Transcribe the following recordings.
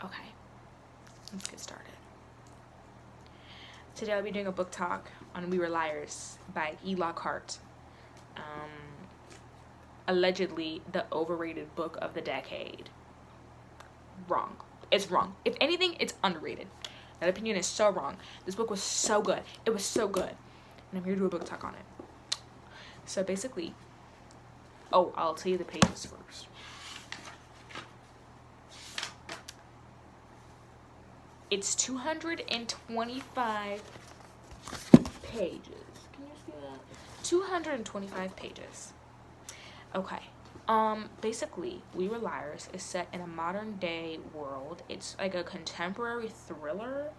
Okay, let's get started. Today I'll be doing a book talk on We Were Liars by E. Lockhart. Allegedly the overrated book of the decade. Wrong. It's wrong. If anything, it's underrated. That opinion is so wrong. This book was so good. It was so good. And I'm here to do a book talk on it. So basically, I'll tell you the pages first. It's 225 pages. Can you see that? 225 pages. Okay. Basically, We Were Liars is set in a modern day world. It's like a contemporary thriller.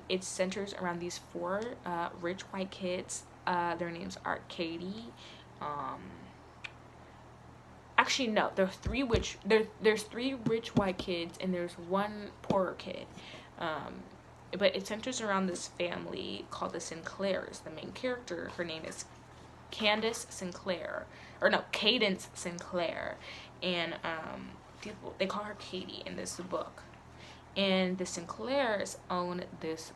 It centers around these four rich white kids. Their names are Katie. Actually, no. There's three rich white kids and there's one poorer kid. But it centers around this family called the Sinclairs. The main character, her name is Cadence Sinclair, and they call her Katie in this book. And the Sinclairs own this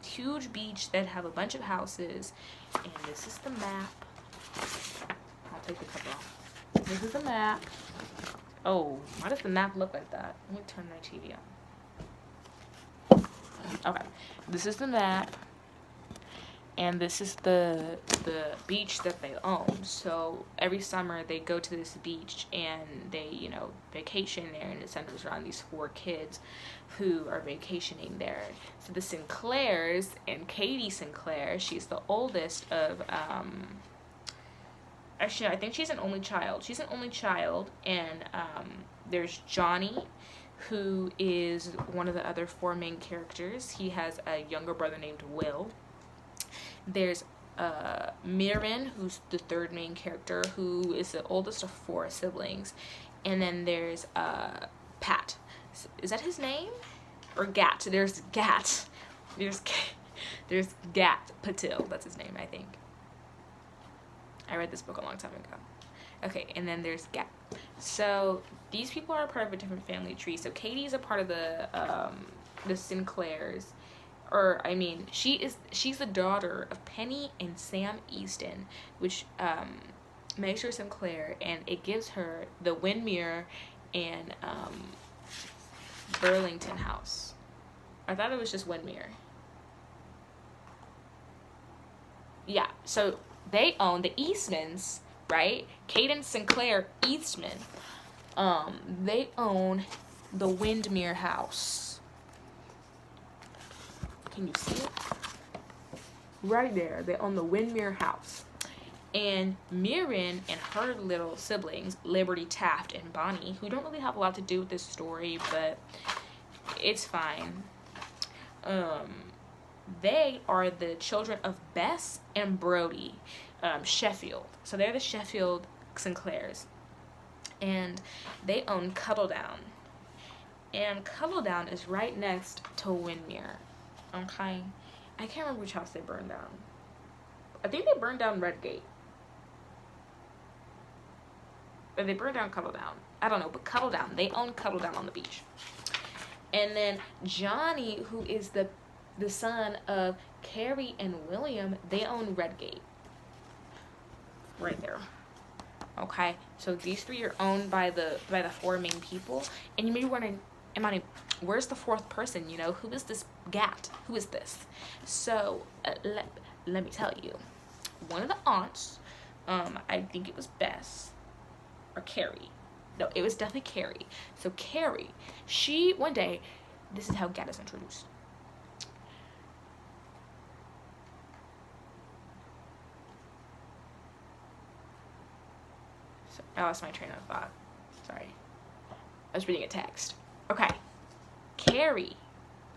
huge beach that have a bunch of houses, and this is the map. I'll take the cover off. This is the map. Oh, why does the map look like that? Let me turn my TV on. Okay, this is the map. And this is the beach that they own. So every summer they go to this beach and they, vacation there, and it centers around these four kids who are vacationing there. So the Sinclairs and Katie Sinclair, she's the oldest of, actually, I think she's an only child. She's an only child, and there's Johnny, who is one of the other four main characters. He has a younger brother named Will. There's Mirren, who's the third main character, who is the oldest of four siblings. And then there's Pat. Is that his name? Or Gat. There's Gat. There's Gat Patil. That's his name, I think. I read this book a long time ago. Okay, and then there's Gat. So these people are part of a different family tree. So Katie's a part of the Sinclairs. She's the daughter of Penny and Sam Easton, which makes her Sinclair, and it gives her the Windmere and Burlington house. I thought it was just Windmere. Yeah, so they own the Eastmans, right? Cadence Sinclair Eastman. They own the Windmere house. Can you see it? Right there. They own the Windmere house. And Mirren and her little siblings, Liberty, Taft, and Bonnie, who don't really have a lot to do with this story, but it's fine. They are the children of Bess and Brody Sheffield. So they're the Sheffield Sinclairs. And they own Cuddledown. And Cuddledown is right next to Windmere. Okay, I can't remember which house they burned down. I think they burned down Redgate. Or they burned down Cuddledown. I don't know, but Cuddledown. They own Cuddledown on the beach. And then Johnny, who is the son of Carrie and William, they own Redgate. Right there. Okay, so these three are owned by the four main people. And you may be wondering, Imani, where's the fourth person? Who is this Gat? Who is this? So let me tell you. One of the aunts, I think it was Bess or Carrie. No, it was definitely Carrie. So Carrie, one day, this is how Gat is introduced. So I lost my train of thought. Sorry. I was reading a text. Okay. Carrie,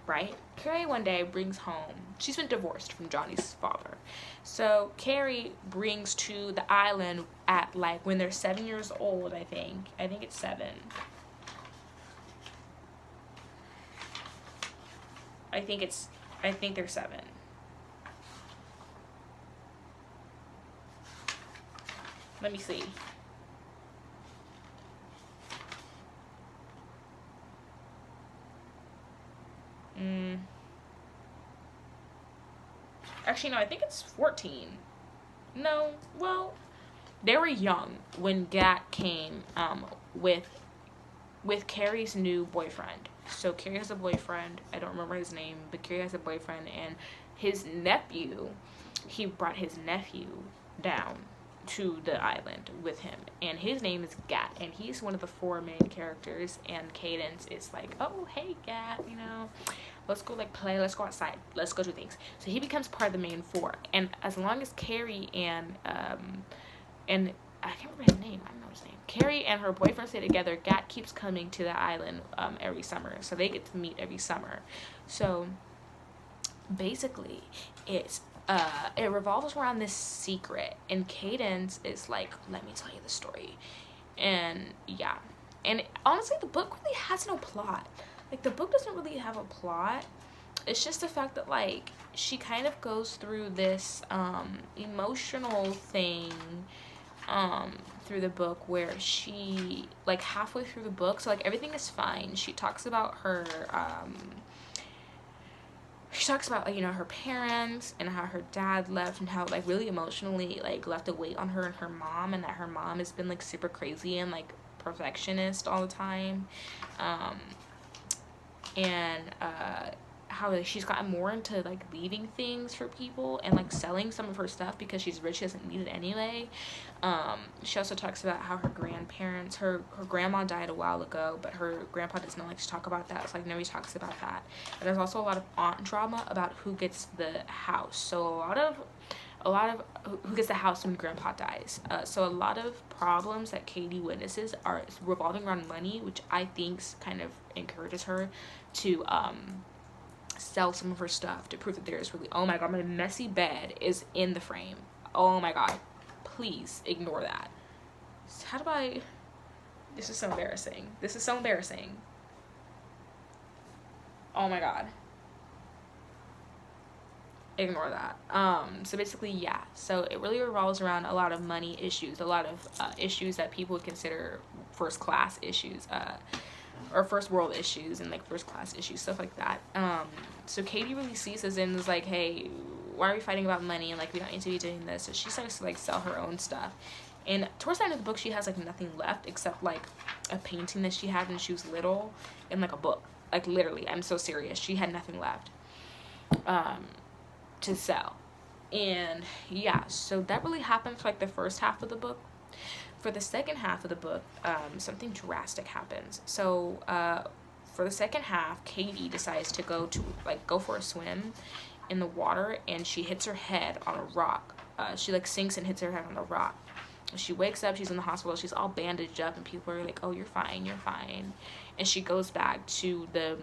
right? Carrie one day brings home, she's been divorced from Johnny's father. So Carrie brings to the island at when they're 7 years old, I think. I think it's 7. I think they're 7. Let me see. Actually, no, I think it's 14. No, well, they were young when Gat came with Carrie's new boyfriend. So Carrie has a boyfriend. I don't remember his name, but Carrie has a boyfriend, and his nephew. He brought his nephew down to the island with him, and his name is Gat, and he's one of the 4 main characters. And Cadence is like, oh hey Gat, you know, let's go like play, let's go outside, let's go do things. So he becomes part of the main 4, and as long as Carrie and I can't remember his name. I don't know his name. Carrie and her boyfriend stay together. Gat keeps coming to the island every summer, so they get to meet every summer. So basically, it revolves around this secret, and Cadence is like, let me tell you the story, and yeah, and honestly, the book really has no plot. Like, the book doesn't really have a plot. It's just the fact that, like, she kind of goes through this emotional thing through the book, where she, like, halfway through the book, so like everything is fine. She talks about her you know, her parents and how her dad left, and how, like, really emotionally, like, left a weight on her and her mom, and that her mom has been, like, super crazy and, like, perfectionist all the time, and how, like, she's gotten more into, like, leaving things for people and, like, selling some of her stuff because she's rich, she doesn't need it anyway. She also talks about how her grandparents, her grandma died a while ago, but her grandpa doesn't like to talk about that, so, like, nobody talks about that. And there's also a lot of aunt drama about who gets the house. So a lot of who gets the house when grandpa dies. So a lot of problems that Katie witnesses are revolving around money, which I think kind of encourages her to sell some of her stuff to prove that there's really, oh my god, my messy bed is in the frame. Oh my god, please ignore that. How do I, this is so embarrassing. This is so embarrassing. Oh my god. Ignore that. So basically, yeah, so it really revolves around a lot of money issues, a lot of issues that people would consider first class issues, or first world issues, and, like, first class issues, stuff like that. So Katie really sees this and is like, hey, why are we fighting about money, and, like, we don't need to be doing this. So she starts to, like, sell her own stuff, and towards the end of the book she has, like, nothing left except, like, a painting that she had when she was little, and, like, a book. Like, literally, I'm so serious, she had nothing left to sell. And yeah, so that really happened for, like, the first half of the book. For the second half of the book, something drastic happens. So for the second half, Katie decides to go for a swim in the water, and she hits her head on a rock. She, like, sinks and hits her head on a rock. She wakes up, she's in the hospital, she's all bandaged up, and people are like, oh, you're fine, you're fine. And she goes back to the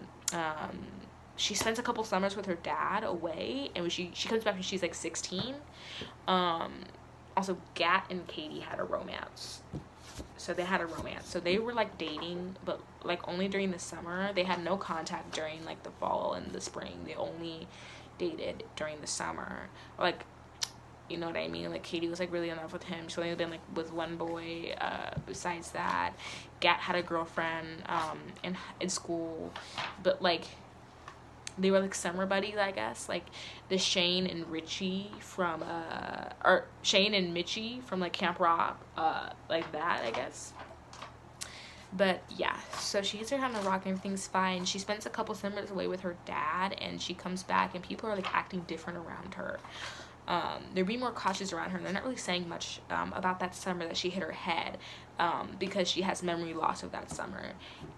she spends a couple summers with her dad away, and when she comes back when she's, like, 16. Also, Gat and Katie had a romance. So they had a romance. So they were, like, dating, but, like, only during the summer. They had no contact during, like, the fall and the spring. They only dated during the summer. Like, you know what I mean? Like, Katie was, like, really in love with him. She's only been, like, with one boy. Besides that, Gat had a girlfriend in school, but, like, they were, like, summer buddies, I guess. Like, the Shane and Mitchie from, like, Camp Rock, like that, I guess. But, yeah, so she hits her head on a rock and everything's fine. She spends a couple summers away with her dad, and she comes back, and people are, like, acting different around her. They're being more cautious around her, and they're not really saying much about that summer that she hit her head, because she has memory loss of that summer.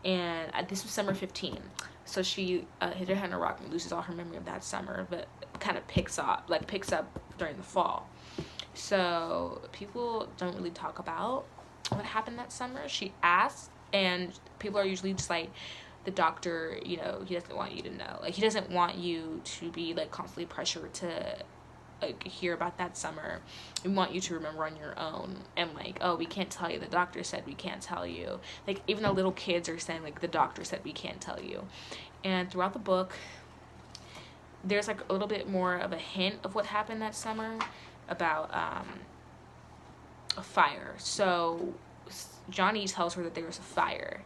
And this was summer 15. So she hit her head on a rock and loses all her memory of that summer, but kind of picks up during the fall. So people don't really talk about what happened that summer. She asks, and people are usually just like, the doctor, you know, he doesn't want you to know. Like, he doesn't want you to be, like, constantly pressured to, like, hear about that summer. We want you to remember on your own. And, like, oh, we can't tell you, the doctor said we can't tell you. Like, even though little kids are saying, like, the doctor said we can't tell you. And throughout the book, there's, like, a little bit more of a hint of what happened that summer about a fire. So Johnny tells her that there was a fire,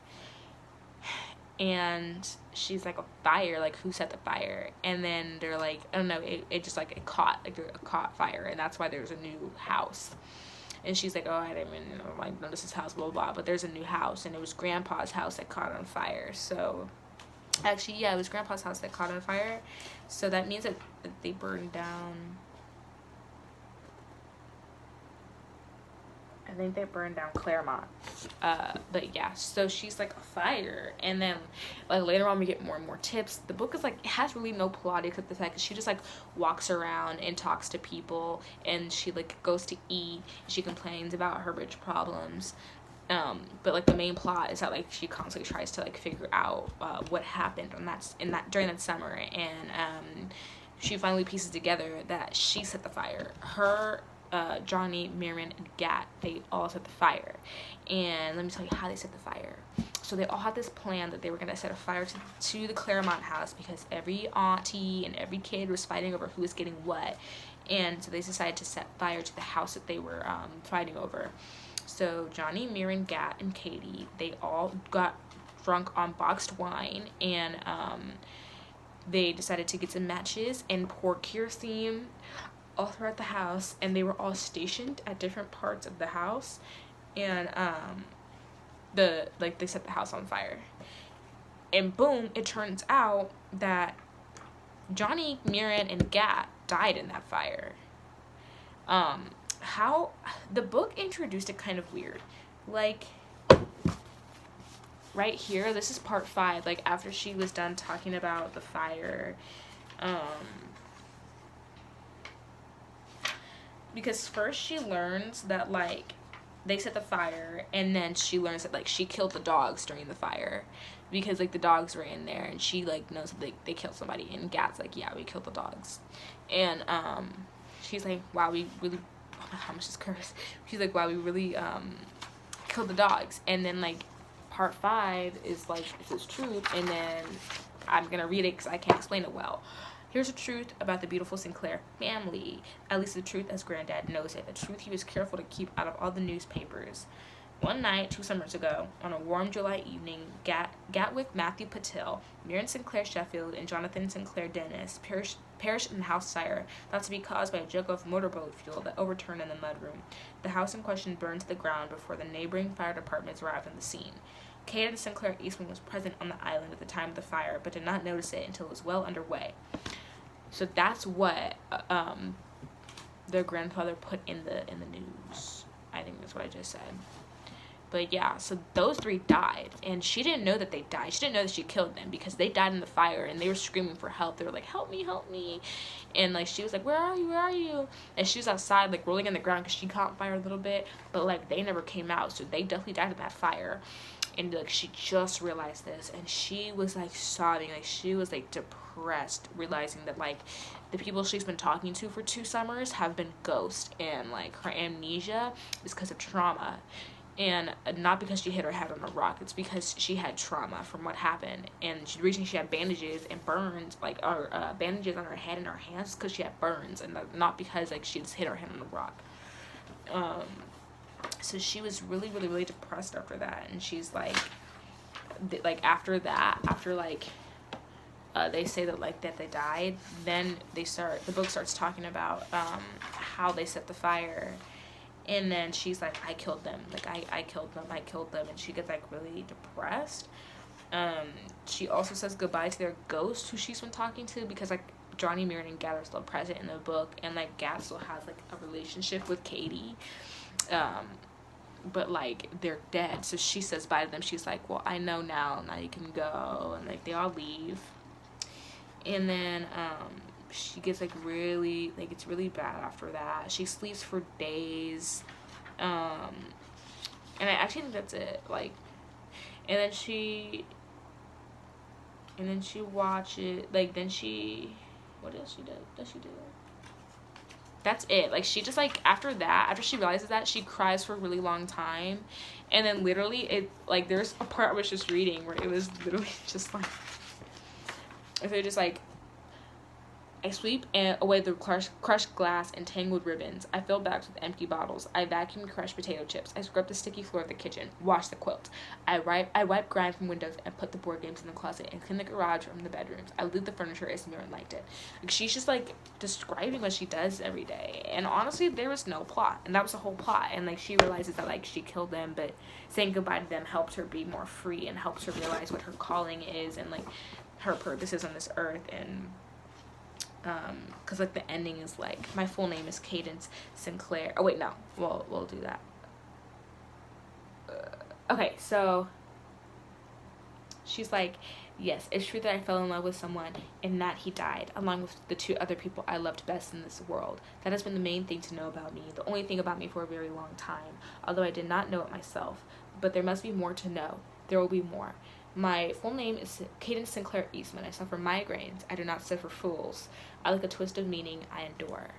and she's like, a fire, like who set the fire? And then they're like, I don't know, it just like it caught fire, and that's why there's a new house. And she's like, oh, I didn't even like notice this house, blah, blah, blah, but there's a new house, and it was Grandpa's house that caught on fire. So actually, yeah, it was Grandpa's house that caught on fire, so that means that they burned down. I think they burned down Claremont. But yeah, so she's like a fire, and then like later on we get more and more tips. The book is like, it has really no plot except the fact that she just like walks around and talks to people, and she like goes to eat, and she complains about her rich problems. But like the main plot is that like she constantly tries to like figure out what happened during that summer, and she finally pieces together that she set the fire. Her, Johnny, Miriam, and Gat, they all set the fire. And let me tell you how they set the fire. So they all had this plan that they were going to set a fire to the Claremont house, because every auntie and every kid was fighting over who was getting what. And so they decided to set fire to the house that they were fighting over. So Johnny, Miriam, Gat, and Katie, they all got drunk on boxed wine, and they decided to get some matches and pour kerosene all throughout the house, and they were all stationed at different parts of the house, and they set the house on fire. And boom, it turns out that Johnny, Miriam, and Gat died in that fire. How the book introduced it kind of weird. Like right here, this is part 5, like after she was done talking about the fire, because first she learns that like they set the fire, and then she learns that like she killed the dogs during the fire, because like the dogs were in there, and she like knows that they killed somebody, and Gat's like, yeah, we killed the dogs. And she's like, wow, we really, oh my, how much is cursed? She's like, wow, we really killed the dogs. And then like part 5 is like, this is truth, and then I'm gonna read it because I can't explain it well. Here's the truth about the beautiful Sinclair family. At least the truth as Granddad knows it. The truth he was careful to keep out of all the newspapers. One night, 2 summers ago, on a warm July evening, Gatwick Matthew Patil, Miriam Sinclair Sheffield, and Jonathan Sinclair Dennis perished in the house fire, thought to be caused by a jug of motorboat fuel that overturned in the mudroom. The house in question burned to the ground before the neighboring fire departments arrived on the scene. Kate and Sinclair Eastman was present on the island at the time of the fire, but did not notice it until it was well underway. So that's what their grandfather put in the news. I think that's what I just said. But yeah, so those 3 died, and she didn't know that they died. She didn't know that she killed them, because they died in the fire, and they were screaming for help. They were like, help me, help me. And like she was like, where are you, where are you? And she was outside like rolling on the ground because she caught fire a little bit, but like they never came out, so they definitely died in that fire. And like she just realized this, and she was like sobbing, like she was like depressed, realizing that like the people she's been talking to for 2 summers have been ghosts, and like her amnesia is because of trauma, and not because she hit her head on a rock. It's because she had trauma from what happened, and the reason she had bandages and burns, like bandages on her head and her hands, because she had burns, and not because like she just hit her head on a rock. So she was really, really, really depressed after that, and she's like after that, after like they say that like that they died, then the book starts talking about how they set the fire, and then she's like, I killed them, like I killed them, and she gets like really depressed. She also says goodbye to their ghost who she's been talking to, because like Johnny, Miriam, and Gat are still present in the book, and like Gat still has like a relationship with Katie, but like they're dead. So she says bye to them. She's like, well, I know now you can go. And like they all leave, and then she gets like really, like it's really bad after that. She sleeps for days, and I actually think that's it. Like, and then she watches, like, then she, what else does she do? That's it. Like, she just, like, after she realizes that, she cries for a really long time. And then literally, it, like, there's a part I was just reading where it was literally just, like, if they just, like, I sweep away the crushed glass and tangled ribbons. I fill bags with empty bottles. I vacuum crushed potato chips. I scrub the sticky floor of the kitchen. Wash the quilt. I wipe grime from windows and put the board games in the closet and clean the garage from the bedrooms. I loot the furniture as Mirren liked it. Like, she's just like describing what she does every day. And honestly, there was no plot, and that was the whole plot. And like, she realizes that like she killed them, but saying goodbye to them helped her be more free and helps her realize what her calling is and like her purpose is on this earth. And because like the ending is like, my full name is Cadence Sinclair. Oh wait, no, we'll do that. Okay, so she's like, yes, it's true that I fell in love with someone and that he died, along with the 2 other people I loved best in this world. That has been the main thing to know about me, the only thing about me for a very long time, although I did not know it myself. But there must be more to know. There will be more. My full name is Cadence Sinclair Eastman. I suffer migraines. I do not suffer fools. I like a twist of meaning. I endure.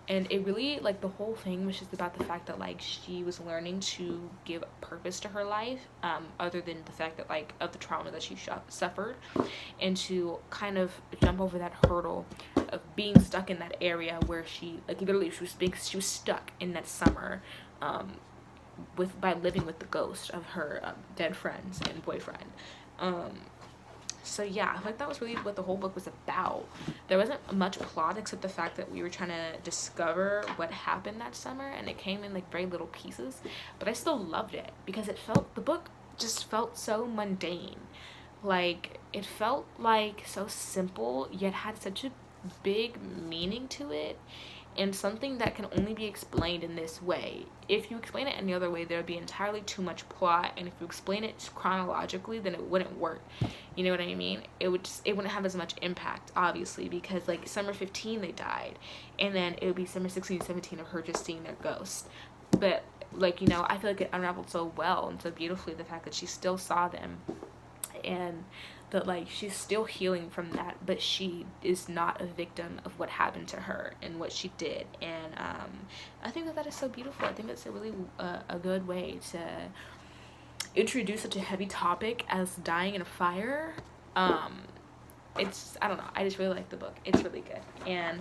And it really, like, the whole thing was just about the fact that, like, she was learning to give purpose to her life, other than the fact that, like, of the trauma that she suffered, and to kind of jump over that hurdle of being stuck in that area where she, like, literally she was stuck in that summer, by living with the ghost of her dead friends and boyfriend. So yeah, I think that was really what the whole book was about. There wasn't much plot except the fact that we were trying to discover what happened that summer, and it came in like very little pieces, but I still loved it because the book just felt so mundane. Like, it felt like so simple yet had such a big meaning to it, and something that can only be explained in this way. If you explain it any other way, there would be entirely too much plot, and if you explain it chronologically, then it wouldn't work. You know what I mean? It wouldn't have as much impact, obviously, because like summer 15 they died, and then it would be summer 16, 17 of her just seeing their ghost. But like, you know, I feel like it unraveled so well and so beautifully, the fact that she still saw them, and that like she's still healing from that, but she is not a victim of what happened to her and what she did. And I think that is so beautiful. I think that's a really a good way to introduce such a heavy topic as dying in a fire. It's, I don't know, I just really like the book. It's really good. And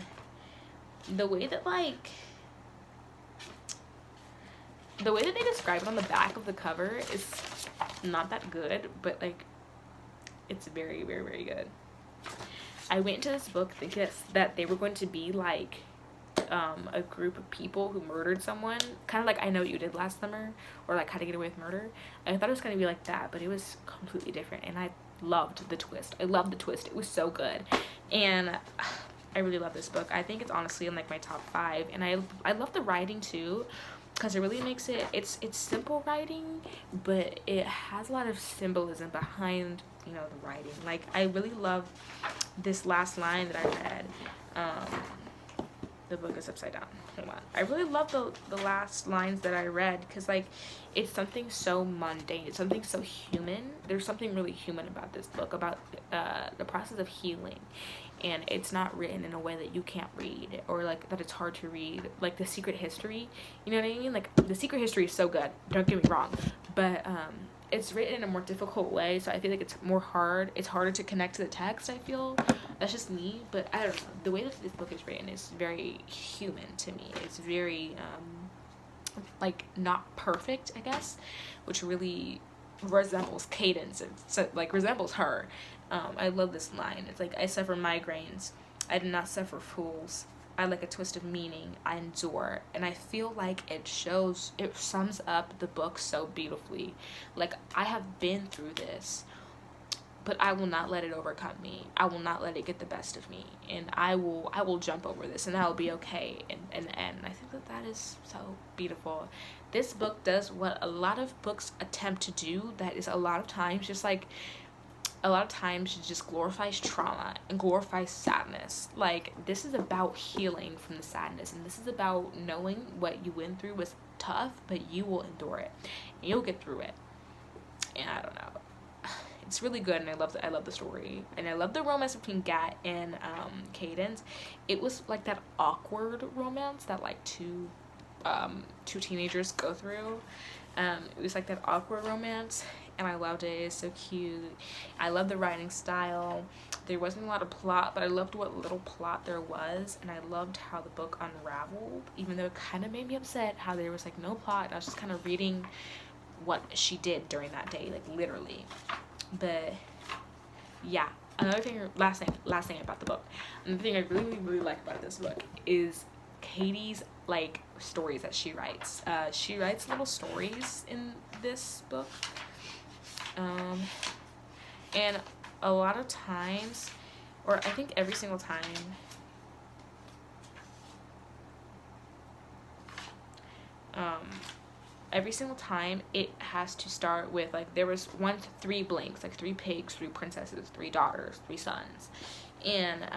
the way that they describe it on the back of the cover is not that good, but like it's very, very, very good. I went into this book thinking that they were going to be like a group of people who murdered someone, kind of like I Know What You Did Last Summer, or like How to Get Away with Murder. I thought it was going to be like that, but it was completely different, and I loved the twist. It was so good, and I really love this book. I think it's honestly in like my top 5, and I love the writing too, because it really makes it's simple writing, but it has a lot of symbolism behind, you know, the writing. Like, I really love this last line that I read. The book is upside down. Hold on. I really love the last lines that I read, because like it's something so mundane. It's something so human. There's something really human about this book, about the process of healing. And it's not written in a way that you can't read, or like that it's hard to read. Like The Secret History, you know what I mean? Like The Secret History is so good, don't get me wrong, but it's written in a more difficult way, so I feel like it's harder to connect to the text, I feel. That's just me, but I don't know. The way that this book is written is very human to me. It's very like not perfect, I guess, which really resembles Cadence. So like resembles her. I love this line. It's like, I suffer migraines. I do not suffer fools. I like a twist of meaning. I endure. And I feel like it sums up the book so beautifully. Like, I have been through this, but I will not let it overcome me. I will not let it get the best of me. And I will jump over this, and I will be okay in the end. And I think that is so beautiful. This book does what a lot of books attempt to do, that is a lot of times it just glorifies trauma and glorifies sadness. Like, this is about healing from the sadness, and this is about knowing what you went through was tough, but you will endure it, and you'll get through it. And I don't know, it's really good, and I love the story, and I love the romance between Gat and Cadence. It was like that awkward romance that like two teenagers go through. It was like that awkward romance, and I loved it. It's so cute. I love the writing style. There wasn't a lot of plot, but I loved what little plot there was, and I loved how the book unraveled, even though it kind of made me upset how there was like no plot. I was just kind of reading what she did during that day, like literally. But yeah, another thing, last thing about the book, another thing I really like about this book is Katie's like stories that she writes. She writes little stories in this book, and a lot of times, or I think every single time, it has to start with like there was 1 to 3 blanks, like 3 pigs, 3 princesses, 3 daughters, 3 sons, and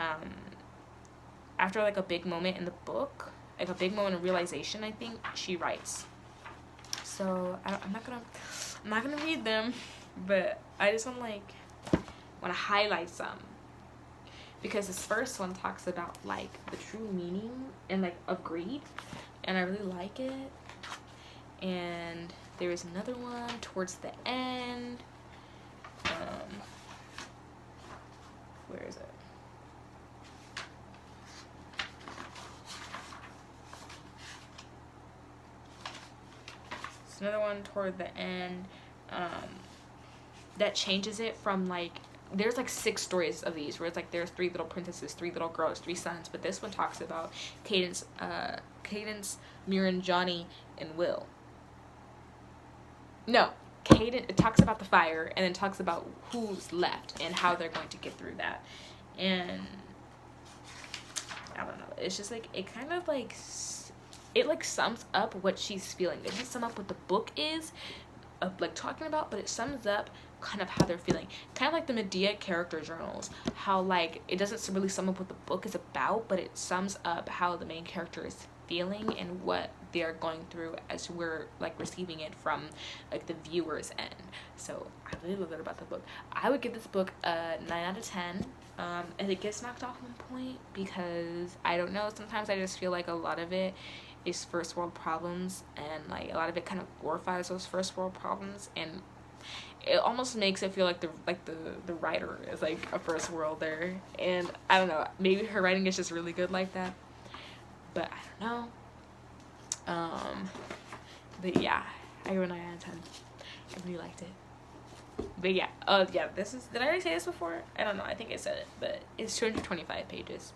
after like a big moment in the book, like a big moment of realization, I think she writes. So I'm not gonna read them, but I just want to highlight some, because this first one talks about like the true meaning and like of greed, and I really like it. And there is another one towards the end. Where is it? It's another one toward the end that changes it from like, there's like 6 stories of these where it's like there's 3 little princesses, 3 little girls, 3 sons, but this one talks about Cadence, Mirren, Johnny, and Will. No, Cadence, it talks about the fire, and then talks about who's left and how they're going to get through that. And I don't know, it's just like, it kind of like, it like sums up what she's feeling. It doesn't sum up what the book is like talking about, but it sums up kind of how they're feeling, kind of like the Medea character journals, how like it doesn't really sum up what the book is about, but it sums up how the main character is feeling and what they're going through as we're like receiving it from like the viewer's end. So I really love that about the book. I would give this book a 9 out of 10. And it gets knocked off 1 point because I don't know, sometimes I just feel like a lot of it is first world problems, and like a lot of it kind of glorifies those first world problems, and it almost makes it feel like the writer is like a first worlder. And I don't know, maybe her writing is just really good like that, but I don't know. But yeah, I give it a 9 out of 10. I really liked it. But yeah, yeah, this is, did I already say this before? I don't know, I think I said it, but it's 225 pages.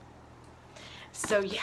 So yeah.